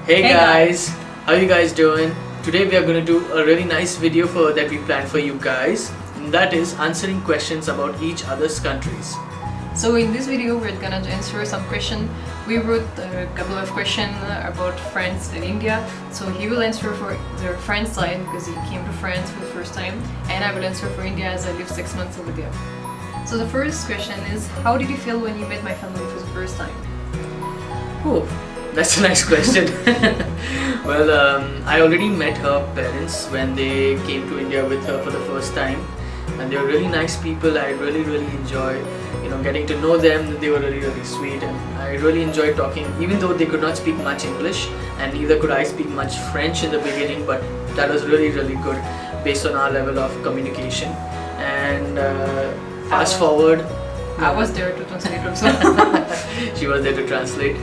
Hey Hey guys, how you guys doing? Today we are going to do a really nice video that we planned for you guys. And that is answering questions about each other's countries. So in this video we're gonna answer some question. We wrote a couple of questions about France and India. So he will answer for the French side because he came to France for the first time, and I will answer for India as I lived 6 months over there. So the first question is, how did you feel when you met my family for the first time? Oh, that's a nice question. Well, I already met her parents when they came to India with her for the first time, and they were really nice people. I really enjoyed, getting to know them. They were really sweet, and I really enjoyed talking. Even though they could not speak much English, and neither could I speak much French in the beginning, but that was really good based on our level of communication. And fast forward. I was there to translate also. She was there to translate.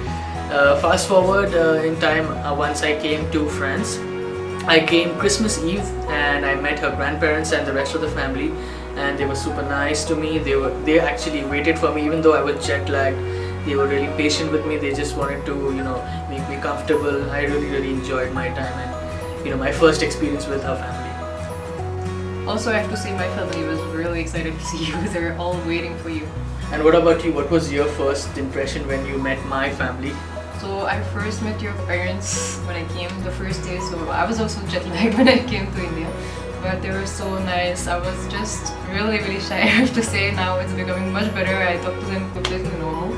Fast forward in time, once I came to France, I came Christmas Eve and I met her grandparents and the rest of the family, and they were super nice to me. They actually waited for me even though I was jet lagged. They were really patient with me. They just wanted to make me comfortable. I really enjoyed my time and my first experience with her family. Also, I have to say my family was really excited to see you. They're all waiting for you. And what about you? What was your first impression when you met my family? So I first met your parents when I came the first day, so I was also jet lagged when I came to India. But they were so nice. I was just really shy, I have to say. Now it's becoming much better. I talk to them completely normal.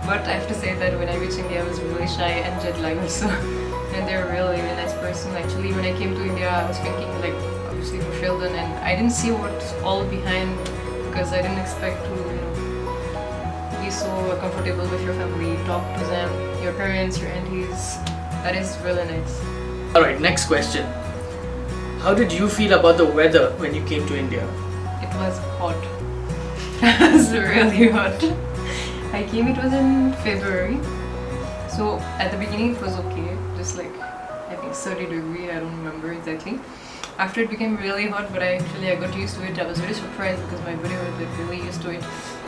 But I have to say that when I reached India I was really shy and jet lagged also. And they're really nice person. Actually, when I came to India I was thinking like obviously for Sheldon, and I didn't see what's all behind because I didn't expect to be so comfortable with your family, talk to them, your parents, your aunties. That is really nice. Alright, next question. How did you feel about the weather when you came to India? It was hot. It was really hot. I came, it was in February. So at the beginning it was okay, just like I think 30 degrees, I don't remember exactly. After it became really hot, but I got used to it. I was really surprised because my body was really used to it.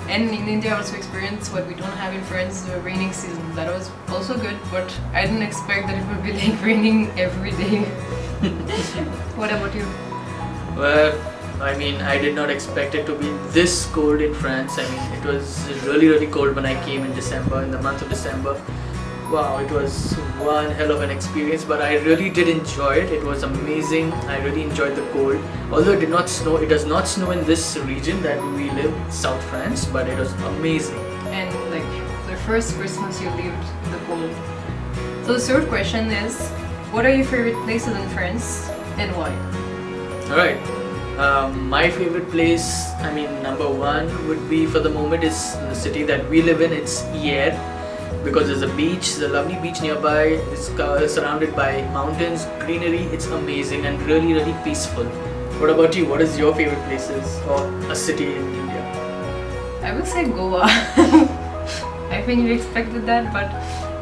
And in India I also experienced what we don't have in France, the raining season. That was also good, but I didn't expect that it would be like raining every day. What about you? Well, I did not expect it to be this cold in France. It was really cold when I came in December, in the month of December. Wow, it was one hell of an experience, but I really did enjoy it. It was amazing. I really enjoyed the cold. Although it did not snow, it does not snow in this region that we live, South France, but it was amazing. And like the first Christmas you lived in the cold. So the third question is, what are your favorite places in France and why? Alright, my favorite place, number one would be for the moment is the city that we live in. It's Hyères, because there's a beach, there's a lovely beach nearby. It's surrounded by mountains, greenery. It's amazing and really peaceful. What about you? What is your favorite places or a city in India? I will say Goa. I think you expected that, but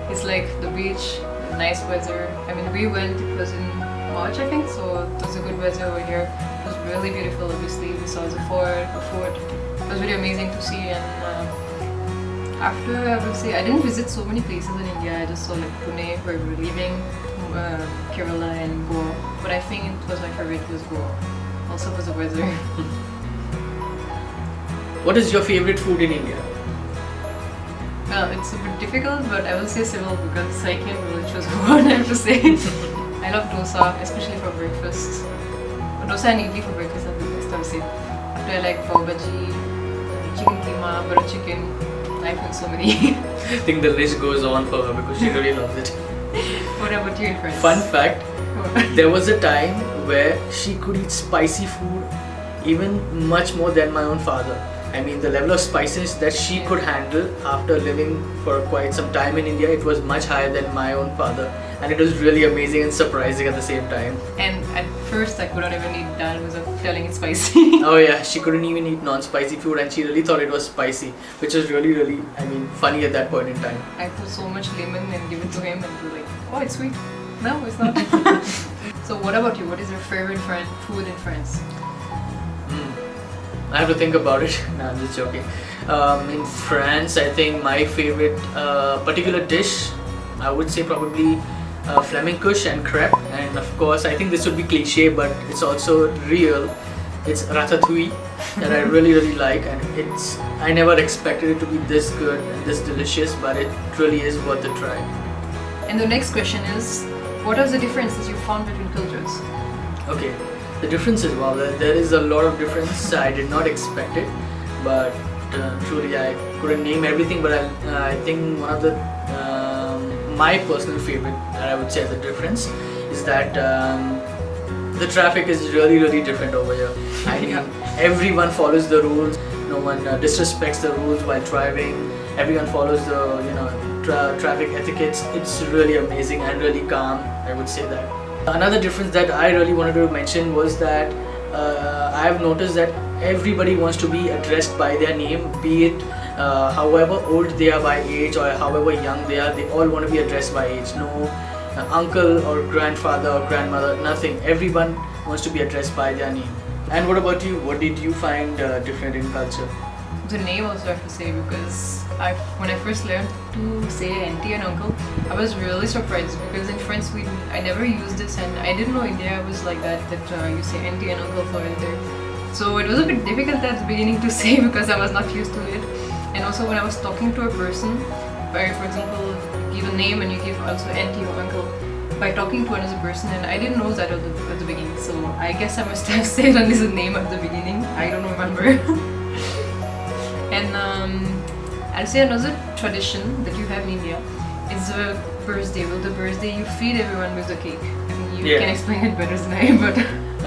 it's like the beach, nice weather. We went, it was in March I think, so it was a good weather over here. It was really beautiful, obviously. We saw the fort. It was really amazing to see. And after, I would say, I didn't visit so many places in India. I just saw like Pune, where we were living, Kerala and Goa. But I think it was my favorite was Goa. Also was the weather. What is your favorite food in India? Well, it's a bit difficult, but I will say civil because I can't really choose one, I have to say. I love dosa, especially for breakfast. Dosa and idli for breakfast are the best, I would say. After I like pav bhaji, chicken keema, butter chicken. I feel so many. I think the list goes on for her because she really loves it. What about you, friends? Fun fact, there was a time where she could eat spicy food even much more than my own father. The level of spices that she could handle after living for quite some time in India, it was much higher than my own father. And it was really amazing and surprising at the same time. And at first I could not even eat dal without telling it's spicy. Oh yeah, she couldn't even eat non-spicy food and she really thought it was spicy, which was really funny at that point in time. I put so much lemon and give it to him and be like, oh, it's sweet. No, it's not. So what about you? What is your favorite food in France? I have to think about it. No, I'm just joking. In France, I think my favorite particular dish, I would say probably flamencush and crepe, and of course I think this would be cliche, but it's also real. It's ratatouille that I really like, and I never expected it to be this good and this delicious, but it really is worth a try. And the next question is, what are the differences you found between cultures? Okay, the difference is, well, there is a lot of difference. I did not expect it, but truly I couldn't name everything, but I think one of the my personal favorite that I would say the difference is that the traffic is really different over here. I mean, everyone follows the rules. No one disrespects the rules while driving. Everyone follows the traffic etiquettes. It's really amazing and really calm, I would say that. Another difference that I really wanted to mention was that I have noticed that everybody wants to be addressed by their name, be it however old they are by age or however young they are. They all want to be addressed by age. No uncle or grandfather or grandmother, nothing. Everyone wants to be addressed by their name. And what about you? What did you find different in culture? The name also, I have to say, because when I first learned to say auntie and uncle, I was really surprised, because in French I never used this, and I didn't know India was like that you say auntie and uncle for elder. So it was a bit difficult at the beginning to say because I was not used to it. And also when I was talking to a person, where for example you give a name and you give also auntie or uncle, by talking to another person, and I didn't know that at the beginning, so I guess I must have said his name at the beginning. I don't remember. And I'll say another tradition that you have in India is the birthday. Well, the birthday you feed everyone with the cake. I mean, you can explain it better than I, but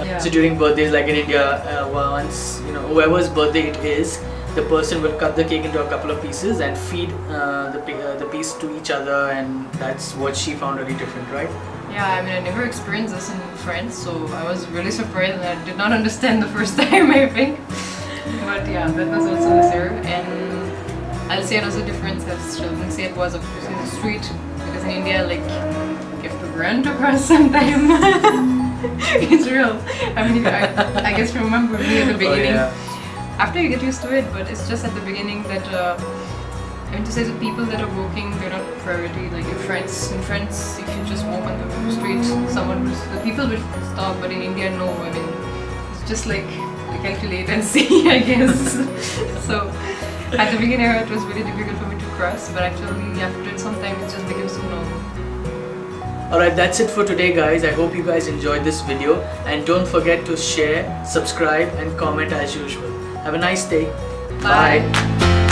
yeah. So during birthdays, like in India, once whoever's birthday it is, the person will cut the cake into a couple of pieces and feed the piece to each other, and that's what she found really different, right? Yeah, I mean, I never experienced this in France, so I was really surprised and I did not understand the first time, I think. But yeah, that was also there. And I'll say another difference, as Sheldon said, was of course in the street, because in India, like, you have to run across sometime. It's real. I mean, I guess you remember me at the beginning. Oh, yeah. After you get used to it, but it's just at the beginning that I mean to say the people that are walking, they're not priority. Like in France, if you just walk on the street, the people will stop. But in India, no. I mean, it's just like we calculate and see, I guess. So at the beginning, it was really difficult for me to cross. But actually, after some time, it just became so normal. Alright, that's it for today, guys. I hope you guys enjoyed this video, and don't forget to share, subscribe and comment as usual. Have a nice day. Bye.